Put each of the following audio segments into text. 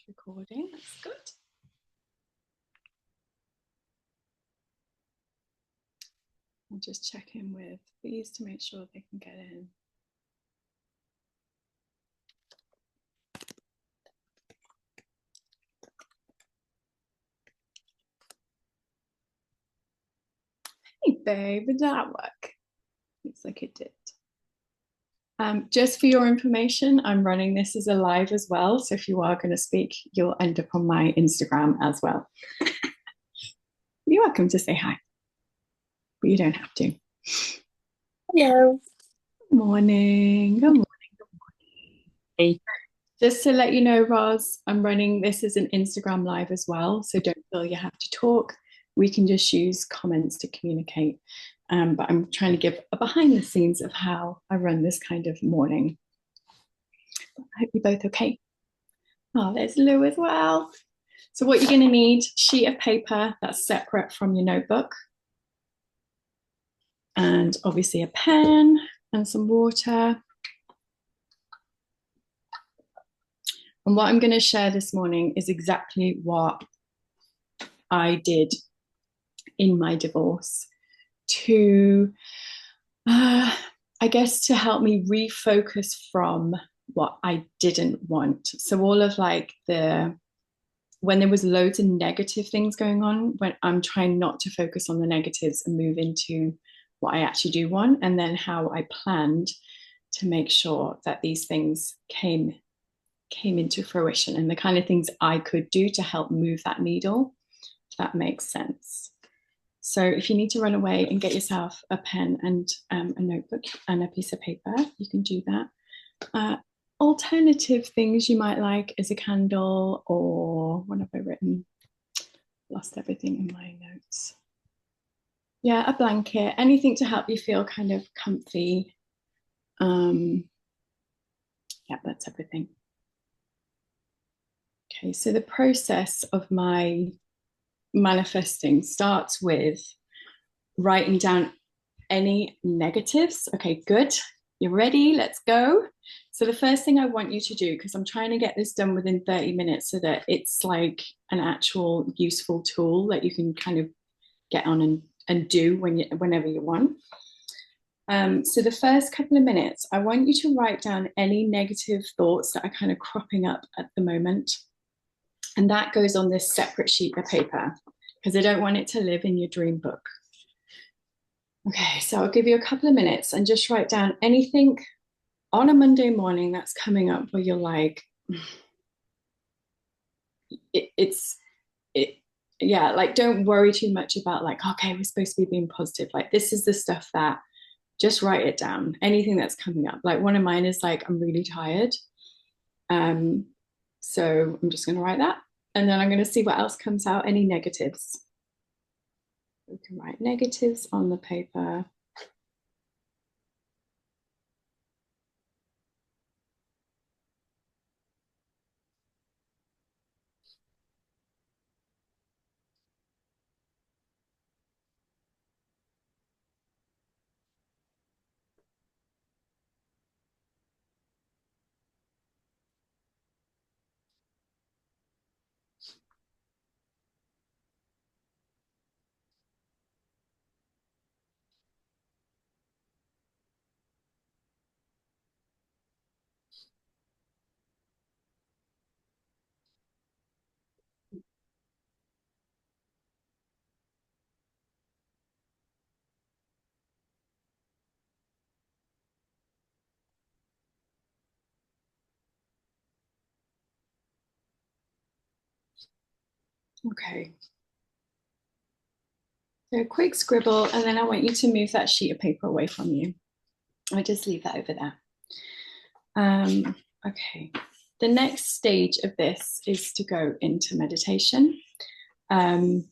It's recording. That's good. I'll just check in with these to make sure they can get in. Hey babe, did that work? Looks like it did. Just for your information, I'm running this as a live as well. So if you are going to speak, you'll end up on my Instagram as well. You're welcome to say hi, but you don't have to. Hello. Good morning. Good morning. Hey. Just to let you know, Roz, I'm running this as an Instagram live as well. So don't feel you have to talk. We can just use comments to communicate. But I'm trying to give a behind the scenes of how I run this kind of morning. I hope you're both okay. Oh, there's Lou as well. So what you're going to need, sheet of paper that's separate from your notebook. And obviously a pen and some water. And what I'm going to share this morning is exactly what I did in my divorce to, I guess, to help me refocus from what I didn't want. So all of like when there was loads of negative things going on, when I'm trying not to focus on the negatives and move into what I actually do want, and then how I planned to make sure that these things came into fruition and the kind of things I could do to help move that needle, if that makes sense. So if you need to run away and get yourself a pen and a notebook and a piece of paper, you can do that. Alternative things you might like is a candle, or what have I written? Lost everything in my notes. Yeah, a blanket, anything to help you feel kind of comfy. Yeah, that's everything. Okay, so the process of my manifesting starts with writing down any negatives. Okay, good. You're ready? Let's go. So the first thing I want you to do, because I'm trying to get this done within 30 minutes so that it's like an actual useful tool that you can kind of get on and do whenever you want. So the first couple of minutes, I want you to write down any negative thoughts that are kind of cropping up at the moment. And that goes on this separate sheet of paper because I don't want it to live in your dream book. Okay, so I'll give you a couple of minutes and just write down anything on a Monday morning that's coming up where you're like, it, yeah, like don't worry too much about like, okay, we're supposed to be being positive. Like this is the stuff that just write it down. Anything that's coming up. Like one of mine is like, I'm really tired. So I'm just going to write that. And then I'm going to see what else comes out. Any negatives. We can write negatives on the paper. Okay. So a quick scribble, and then I want you to move that sheet of paper away from you. I just leave that over there. Okay. The next stage of this is to go into meditation. And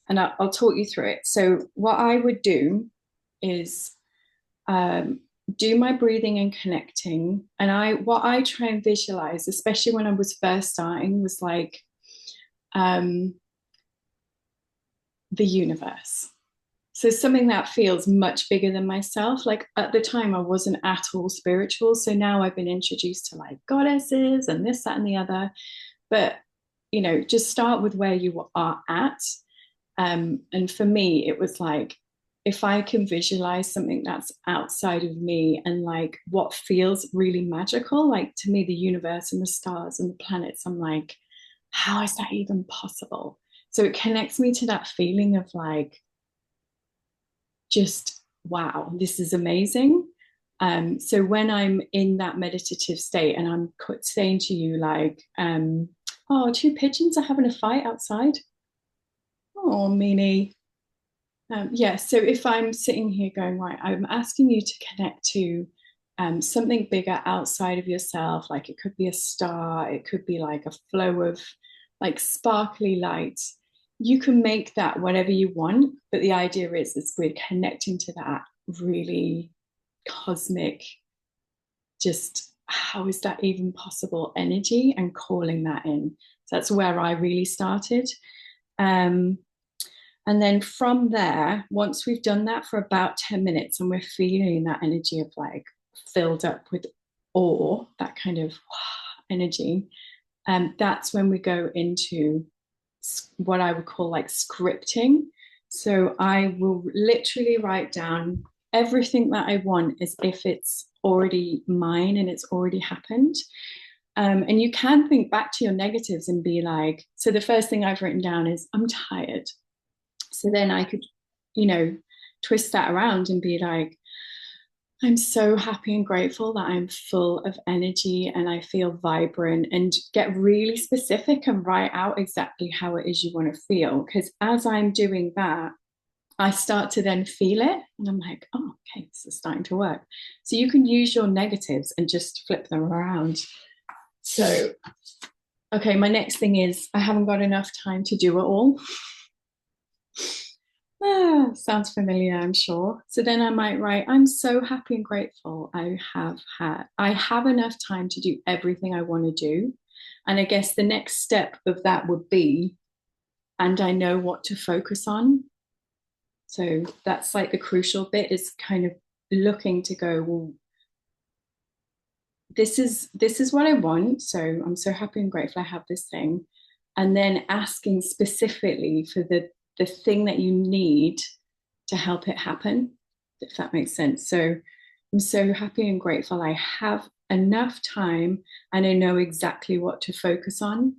I'll talk you through it. So what I would do is do my breathing and connecting. And what I try and visualize, especially when I was first starting, was like the universe. So something that feels much bigger than myself. Like at the time, I wasn't at all spiritual. So now I've been introduced to like goddesses and this, that, and the other. But, just start with where you are at. And for me, it was like, if I can visualize something that's outside of me and like what feels really magical, like to me, the universe and the stars and the planets, I'm like, how is that even possible? So it connects me to that feeling of like, just wow, this is amazing. So when I'm in that meditative state and I'm saying to you like, oh, two pigeons are having a fight outside. Oh, meanie. Yeah, so if I'm sitting here going, right, I'm asking you to connect to something bigger outside of yourself, like it could be a star, it could be like a flow of like sparkly light. You can make that whatever you want, but the idea is we're connecting to that really cosmic, just how is that even possible energy and calling that in. So that's where I really started. Um, and then from there, once we've done that for about 10 minutes and we're feeling that energy of like filled up with awe, that kind of energy, that's when we go into what I would call like scripting. So I will literally write down everything that I want as if it's already mine and it's already happened. And you can think back to your negatives and be like, so the first thing I've written down is, I'm tired. So then I could, you know, twist that around and be like, I'm so happy and grateful that I'm full of energy and I feel vibrant, and get really specific and write out exactly how it is you want to feel. Because as I'm doing that, I start to then feel it and I'm like, oh, okay, this is starting to work. So you can use your negatives and just flip them around. So, okay, my next thing is I haven't got enough time to do it all. Sounds familiar, I'm sure. So then I might write, I'm so happy and grateful I have enough time to do everything I want to do. And I guess the next step of that would be, and I know what to focus on. So that's like the crucial bit, is kind of looking to go, well, this is what I want. So I'm so happy and grateful I have this thing. And then asking specifically for the thing that you need to help it happen, if that makes sense. So I'm so happy and grateful I have enough time and I know exactly what to focus on.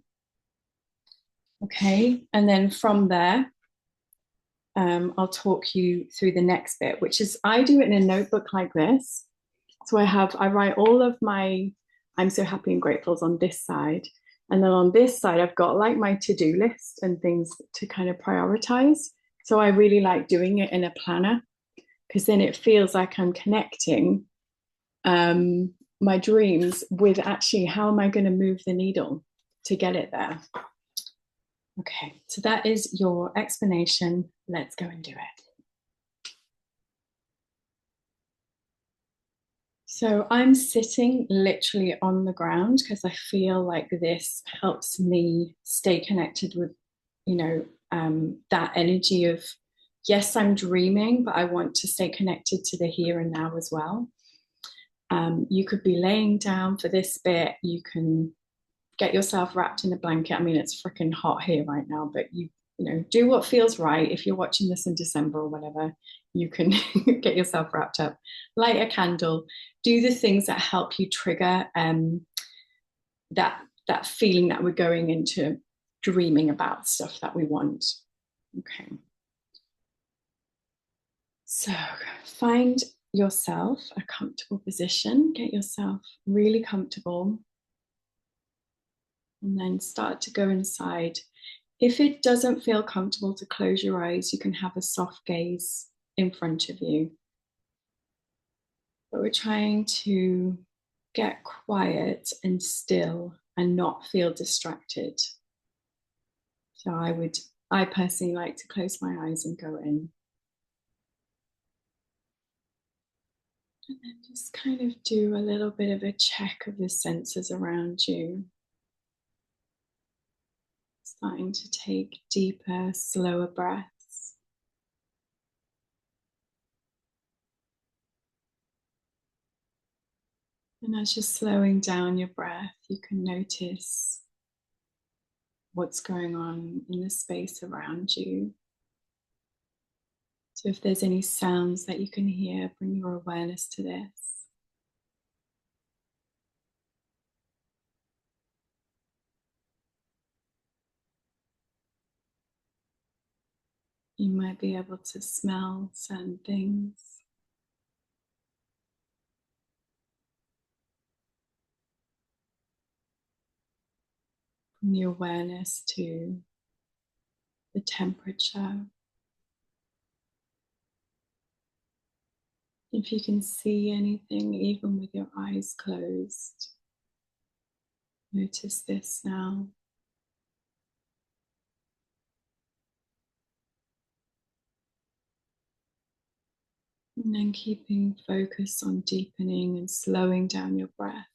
Okay. And then from there, I'll talk you through the next bit, which is I do it in a notebook like this. So I write all of my I'm so happy and gratefuls on this side. And then on this side, I've got like my to-do list and things to kind of prioritize. So I really like doing it in a planner, because then it feels like I'm connecting my dreams with actually how am I going to move the needle to get it there. Okay, so that is your explanation. Let's go and do it. So I'm sitting literally on the ground because I feel like this helps me stay connected with, that energy of, yes, I'm dreaming, but I want to stay connected to the here and now as well. You could be laying down for this bit. You can get yourself wrapped in a blanket. I mean, it's freaking hot here right now, but do what feels right. If you're watching this in December or whatever, you can get yourself wrapped up, light a candle, do the things that help you trigger that feeling that we're going into dreaming about stuff that we want. Okay. So find yourself a comfortable position, get yourself really comfortable, and then start to go inside. If it doesn't feel comfortable to close your eyes, you can have a soft gaze in front of you. But we're trying to get quiet and still and not feel distracted. So I personally like to close my eyes and go in. And then just kind of do a little bit of a check of the senses around you. Starting to take deeper, slower breaths. And as you're slowing down your breath, you can notice what's going on in the space around you. So if there's any sounds that you can hear, bring your awareness to this. You might be able to smell certain things. Bring your awareness to the temperature. If you can see anything, even with your eyes closed, notice this now. And then keeping focus on deepening and slowing down your breath.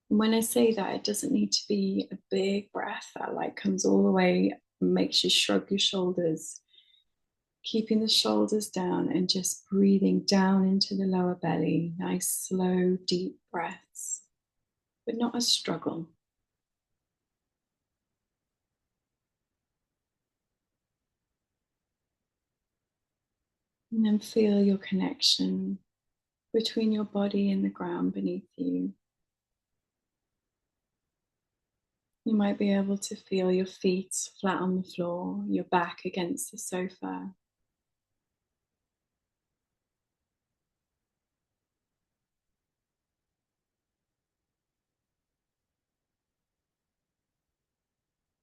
And when I say that, it doesn't need to be a big breath that like comes all the way and makes you shrug your shoulders. Keeping the shoulders down and just breathing down into the lower belly. Nice, slow, deep breaths, but not a struggle. And then feel your connection between your body and the ground beneath you. You might be able to feel your feet flat on the floor, your back against the sofa.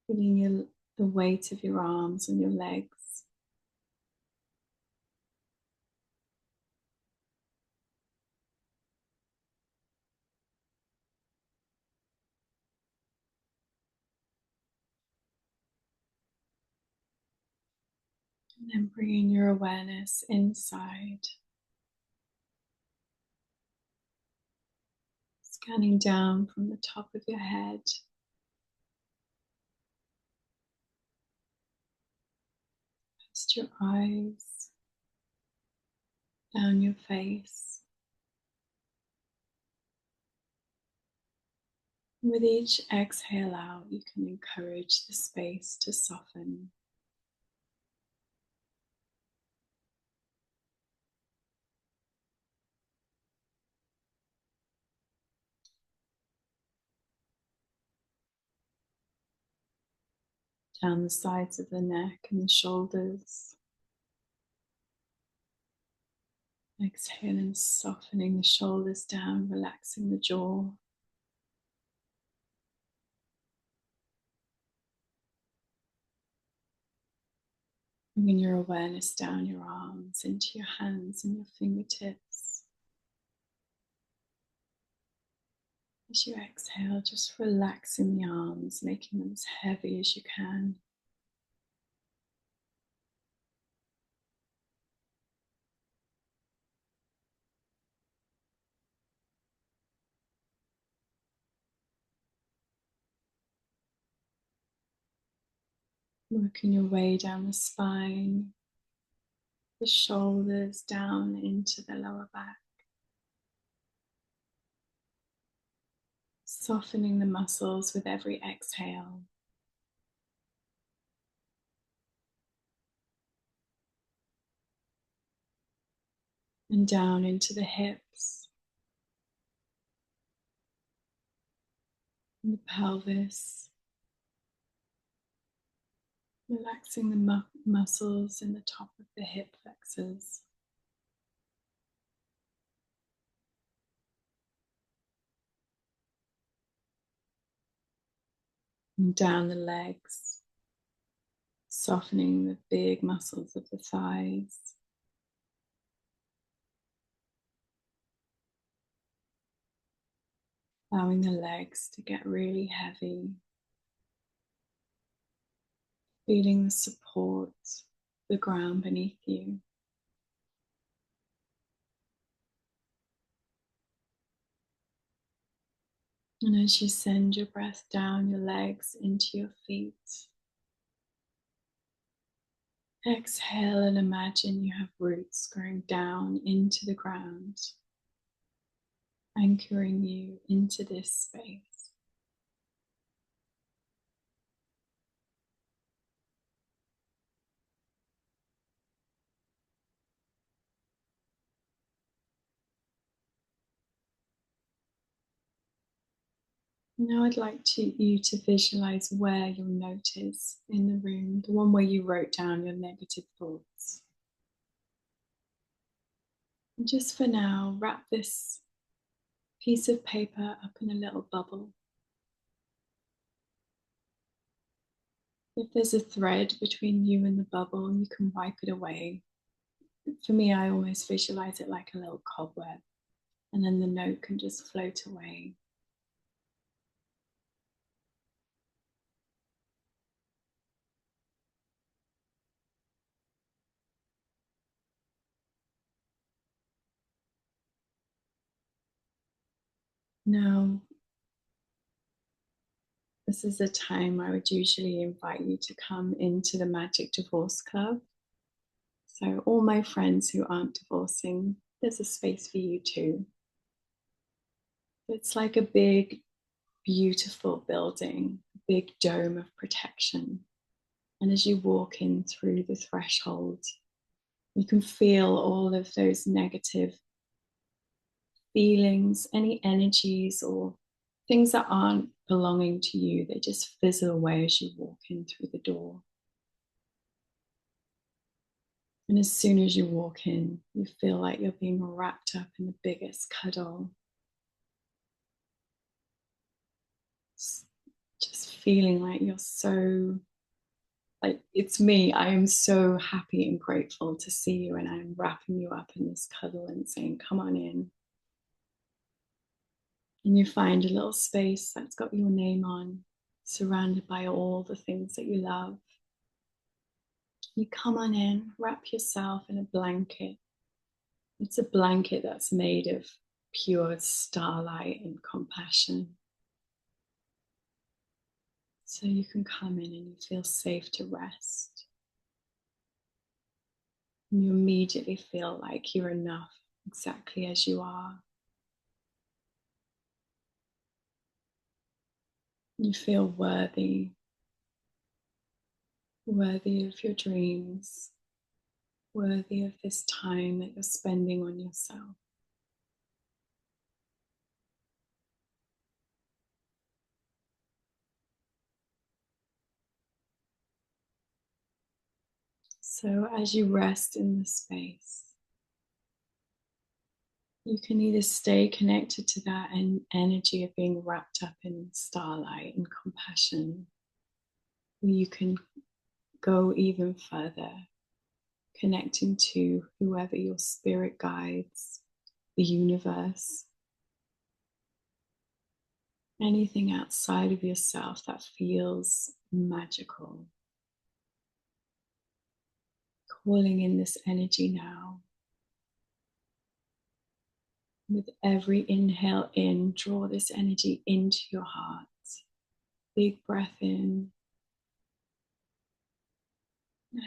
Feeling the weight of your arms and your legs. And then bringing your awareness inside. Scanning down from the top of your head. Past your eyes. Down your face. With each exhale out, you can encourage the space to soften. Down the sides of the neck and the shoulders. Exhaling, softening the shoulders down, relaxing the jaw. Bringing your awareness down your arms, into your hands and your fingertips. As you exhale, just relaxing the arms, making them as heavy as you can. Working your way down the spine, the shoulders down into the lower back. Softening the muscles with every exhale. And down into the hips and the pelvis. Relaxing the muscles in the top of the hip flexors. And down the legs. Softening the big muscles of the thighs. Allowing the legs to get really heavy. Feeling the support, the ground beneath you. And as you send your breath down your legs into your feet, exhale and imagine you have roots growing down into the ground, anchoring you into this space. Now I'd like you to visualize where your note is in the room, the one where you wrote down your negative thoughts. And just for now, wrap this piece of paper up in a little bubble. If there's a thread between you and the bubble, you can wipe it away. For me, I almost visualize it like a little cobweb, and then the note can just float away. Now, this is a time I would usually invite you to come into the Magic Divorce Club. So, all my friends who aren't divorcing, there's a space for you too. It's like a big, beautiful building, a big dome of protection. And as you walk in through the threshold, you can feel all of those negative feelings, any energies or things that aren't belonging to you. They just fizzle away as you walk in through the door. And as soon as you walk in, you feel like you're being wrapped up in the biggest cuddle. Just feeling like you're so, like, it's me. I am so happy and grateful to see you, and I'm wrapping you up in this cuddle and saying, come on in. And you find a little space that's got your name on, surrounded by all the things that you love. You come on in, wrap yourself in a blanket. It's a blanket that's made of pure starlight and compassion. So you can come in and you feel safe to rest. And you immediately feel like you're enough exactly as you are. You feel worthy of your dreams, worthy of this time that you're spending on yourself. So as you rest in this space, you can either stay connected to that energy of being wrapped up in starlight and compassion, or you can go even further, connecting to whoever your spirit guides, the universe, anything outside of yourself that feels magical. Calling in this energy now. With every inhale in, draw this energy into your heart. Big breath in.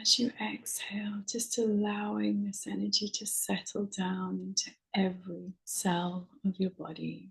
As you exhale, just allowing this energy to settle down into every cell of your body.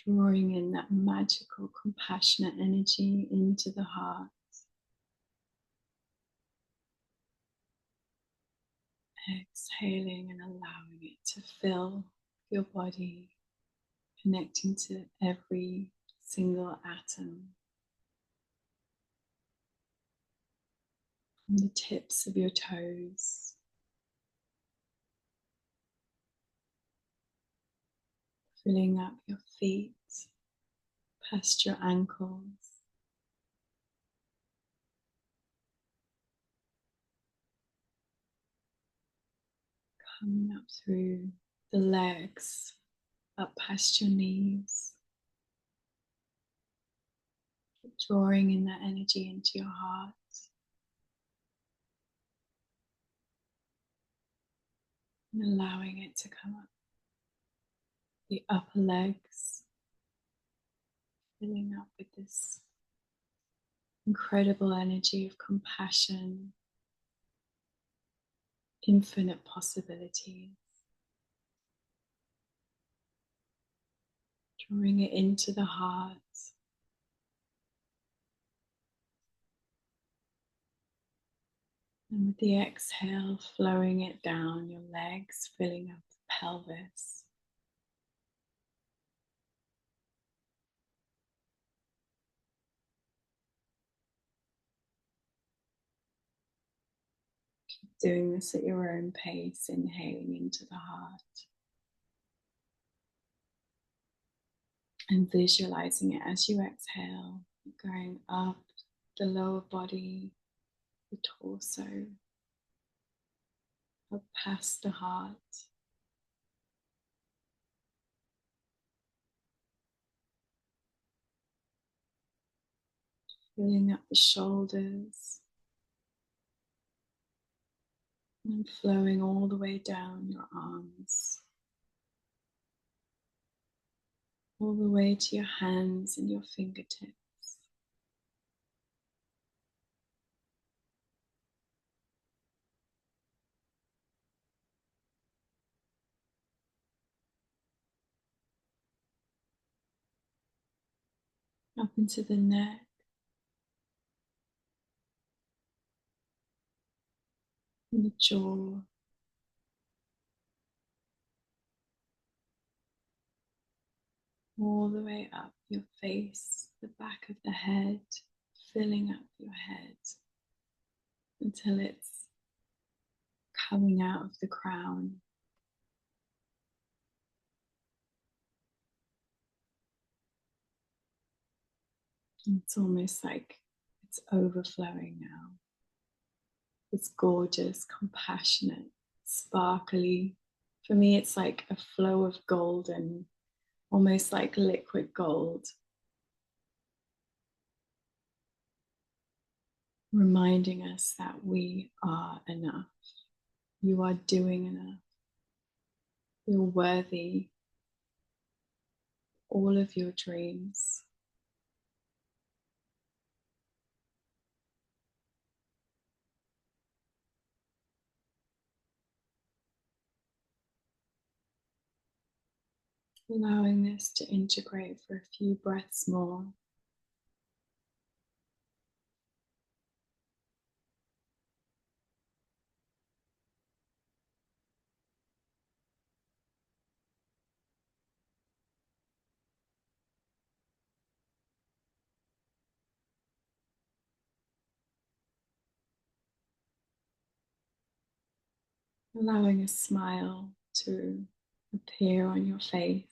Drawing in that magical, compassionate energy into the heart. Exhaling and allowing it to fill your body, connecting to every single atom. From the tips of your toes, filling up your feet, past your ankles, coming up through the legs, up past your knees, drawing in that energy into your heart, and allowing it to come up the upper legs, filling up with this incredible energy of compassion, infinite possibilities. Drawing it into the heart. And with the exhale, flowing it down your legs, filling up the pelvis. Keep doing this at your own pace, inhaling into the heart. And visualizing it as you exhale, going up the lower body, the torso, up past the heart, filling up the shoulders, and flowing all the way down your arms, all the way to your hands and your fingertips. Up into the neck, and the jaw, all the way up your face, the back of the head, filling up your head until it's coming out of the crown. And it's almost like it's overflowing now. It's gorgeous, compassionate, sparkly. For me, it's like a flow of golden, almost like liquid gold, reminding us that we are enough. You are doing enough. You're worthy. All of your dreams. Allowing this to integrate for a few breaths more. Allowing a smile to appear on your face.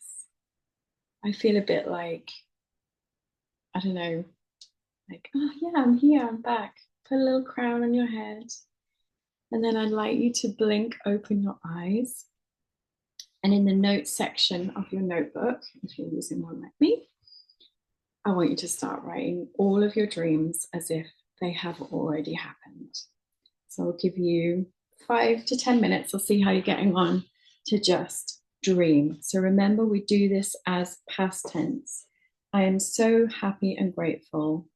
I feel a bit like, I don't know, like, oh yeah, I'm here, I'm back. Put a little crown on your head. And then I'd like you to blink open your eyes. And in the notes section of your notebook, if you're using one like me, I want you to start writing all of your dreams as if they have already happened. So I'll give you 5 to 10 minutes. I'll see how you're getting on to just dream. So remember, we do this as past tense. I am so happy and grateful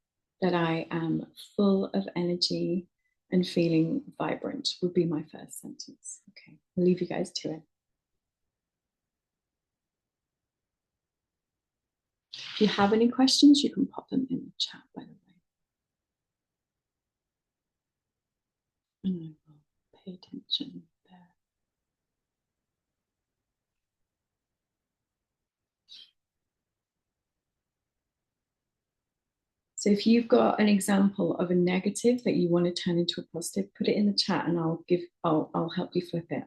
that I am full of energy and feeling vibrant, would be my first sentence. Okay, I'll leave you guys to it. If you have any questions, you can pop them in the chat, by the way. And I will pay attention there. So if you've got an example of a negative that you want to turn into a positive, put it in the chat and I'll help you flip it.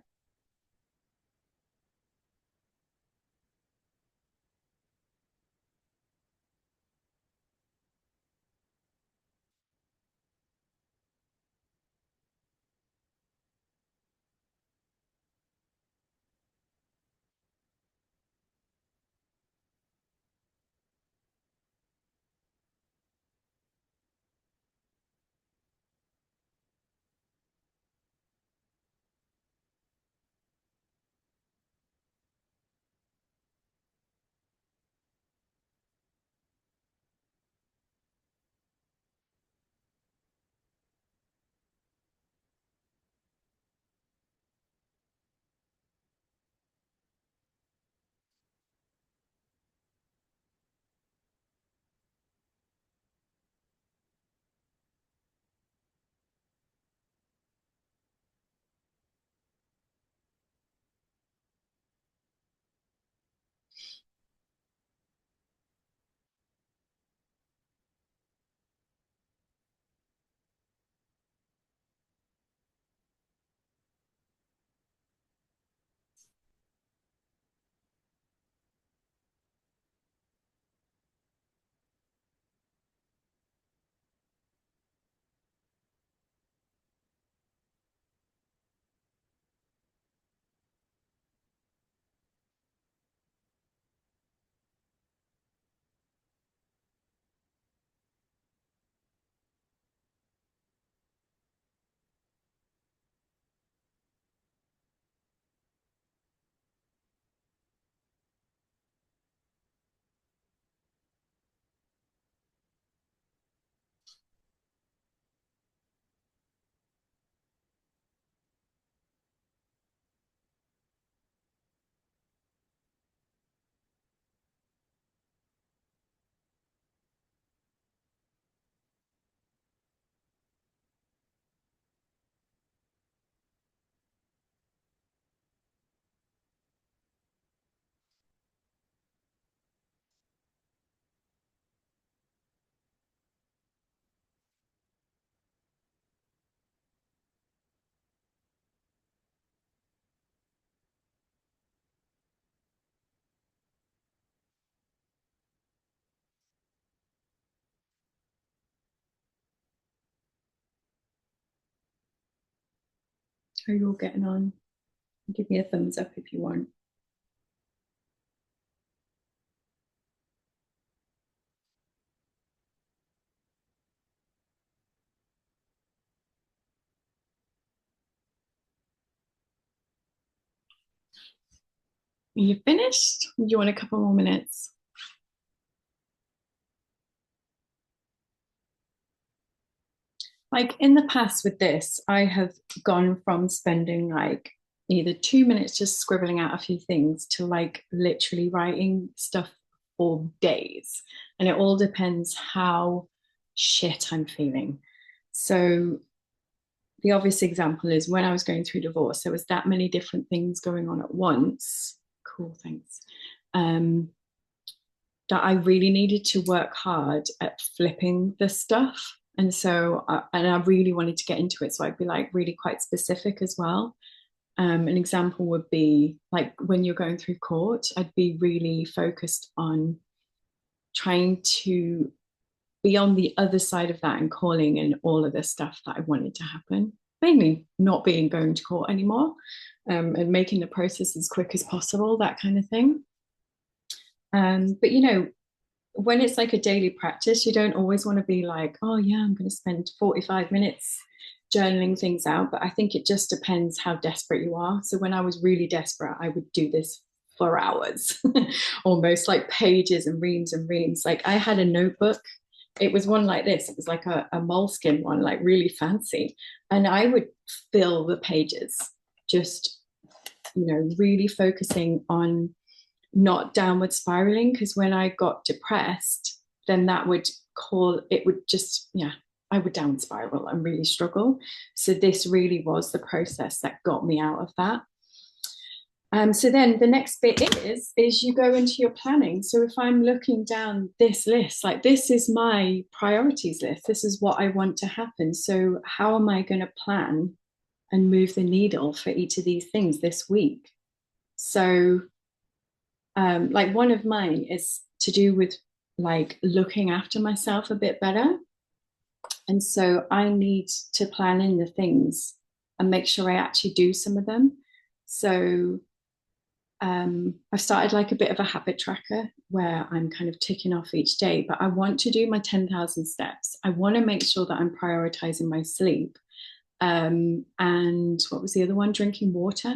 how you're getting on. Give me a thumbs up if you want. Are you finished? Do you want a couple more minutes? Like in the past with this, I have gone from spending like either 2 minutes just scribbling out a few things to like literally writing stuff for days. And it all depends how shit I'm feeling. So the obvious example is when I was going through divorce, there was that many different things going on at once. Cool, thanks. Um, that I really needed to work hard at flipping the stuff. And so, and I really wanted to get into it. So I'd be like really quite specific as well. An example would be like when you're going through court, I'd be really focused on trying to be on the other side of that and calling in all of the stuff that I wanted to happen. Mainly not being going to court anymore, and making the process as quick as possible, that kind of thing. But you know, when it's like a daily practice, you don't always want to be like, oh yeah, I'm going to spend 45 minutes journaling things out. But I think it just depends how desperate you are. So when I was really desperate, I would do this for hours, almost like pages and reams and reams. Like I had a notebook. It was one like this. It was like a moleskin one, like really fancy. And I would fill the pages, just, you know, really focusing on not downward spiraling, because when I got depressed, then that would call it would just, yeah, I would down spiral and really struggle. So this really was the process that got me out of that. So then the next bit is you go into your planning. So if I'm looking down this list, like this is my priorities list, this is what I want to happen. So how am I going to plan and move the needle for each of these things this week? So like one of mine is to do with like looking after myself a bit better. And so I need to plan in the things and make sure I actually do some of them. So I've started like a bit of a habit tracker where I'm kind of ticking off each day, but I want to do my 10,000 steps. I want to make sure that I'm prioritizing my sleep. And what was the other one? Drinking water.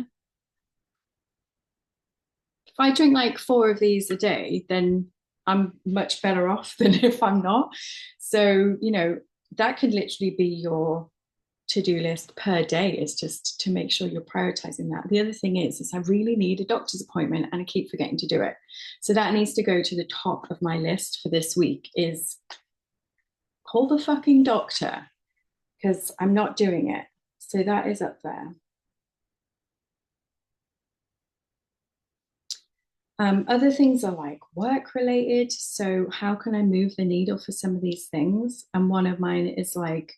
If I drink like four of these a day, then I'm much better off than if I'm not. So, you know, that could literally be your to-do list per day, is just to make sure you're prioritizing that. The other thing is I really need a doctor's appointment and I keep forgetting to do it. So that needs to go to the top of my list for this week, is call the fucking doctor, because I'm not doing it. So that is up there. Other things are like work related. So how can I move the needle for some of these things? And one of mine is like,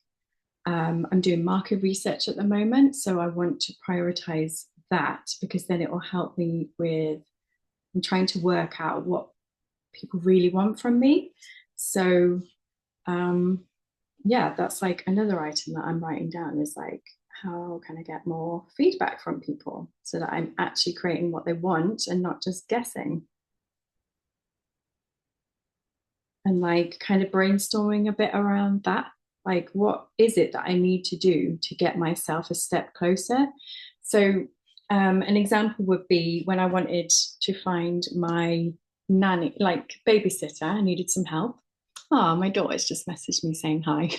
I'm doing market research at the moment. So I want to prioritize that, because then it will help me with, I'm trying to work out what people really want from me. So yeah, that's like another item that I'm writing down, is like, how can I get more feedback from people so that I'm actually creating what they want and not just guessing? And like kind of brainstorming a bit around that. Like, what is it that I need to do to get myself a step closer? So, an example would be when I wanted to find my nanny, like babysitter, I needed some help. Oh, my daughter's just messaged me saying hi.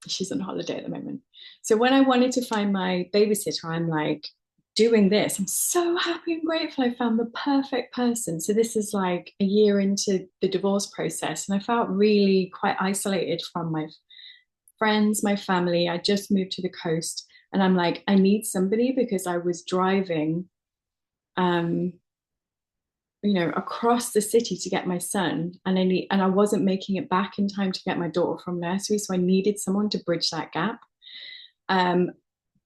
She's on holiday at the moment. So when I wanted to find my babysitter, I'm like doing this. I'm so happy and grateful I found the perfect person. So this is like a year into the divorce process, and I felt really quite isolated from my friends, my family. I just moved to the coast, and I'm like, I need somebody, because I was driving um you know, across the city to get my son, and I wasn't making it back in time to get my daughter from nursery, so I needed someone to bridge that gap. Um,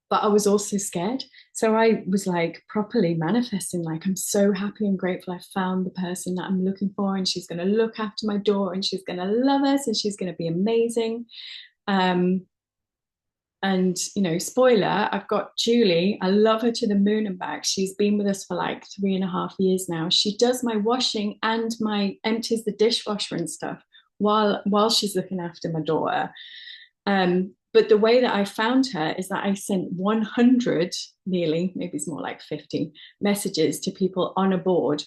but I was also scared, so I was like properly manifesting, like, I'm so happy and grateful I found the person that I'm looking for, and she's going to look after my daughter, and she's going to love us, and she's going to be amazing. Um, And, spoiler, I've got Julie. I love her to the moon and back. She's been with us for like 3.5 years now. She does my washing and my empties the dishwasher and stuff while she's looking after my daughter. But the way that I found her is that I sent 100, nearly, maybe it's more like 50 messages to people on a board,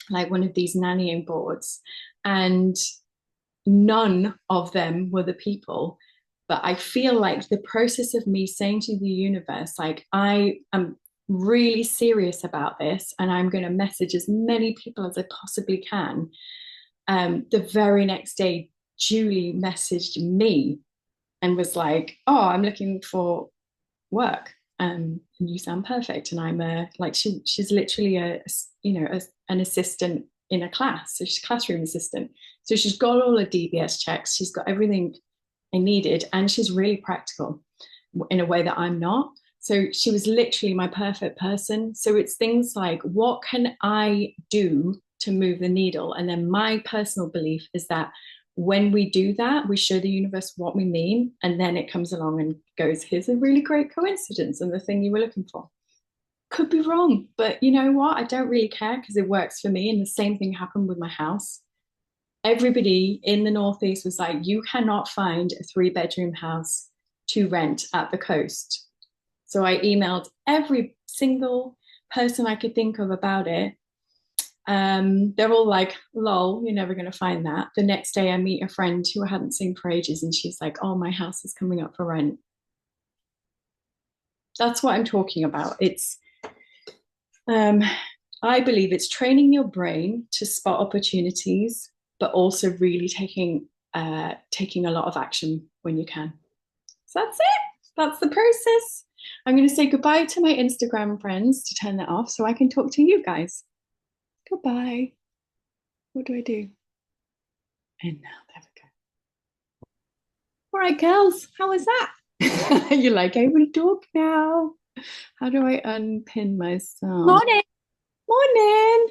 like one of these nannying boards. And none of them were the people. But I feel like the process of me saying to the universe, like, I am really serious about this and I'm going to message as many people as I possibly can. The very next day, Julie messaged me and was like, "Oh, I'm looking for work. And you sound perfect." And I'm like she's literally an assistant in a class, so she's a classroom assistant. So she's got all her DBS checks, she's got everything I needed, and she's really practical in a way that I'm not. So she was literally my perfect person. So it's things like, what can I do to move the needle? And then my personal belief is that when we do that, we show the universe what we mean, and then it comes along and goes, here's a really great coincidence and the thing you were looking for. Could be wrong, but you know what? I don't really care because it works for me. And the same thing happened with my house. Everybody in the Northeast was like, you cannot find a 3-bedroom house to rent at the coast. So I emailed every single person I could think of about it. They're all like, lol, you're never going to find that. The next day I meet a friend who I hadn't seen for ages, and she's like, oh, my house is coming up for rent. That's what I'm talking about. Um, I believe it's training your brain to spot opportunities, but also really taking a lot of action when you can. So that's it. That's the process. I'm going to say goodbye to my Instagram friends to turn that off so I can talk to you guys. Goodbye. What do I do? And now, there we go. All right, girls, how was that? You're like, I will talk now. How do I unpin myself? Morning. Morning.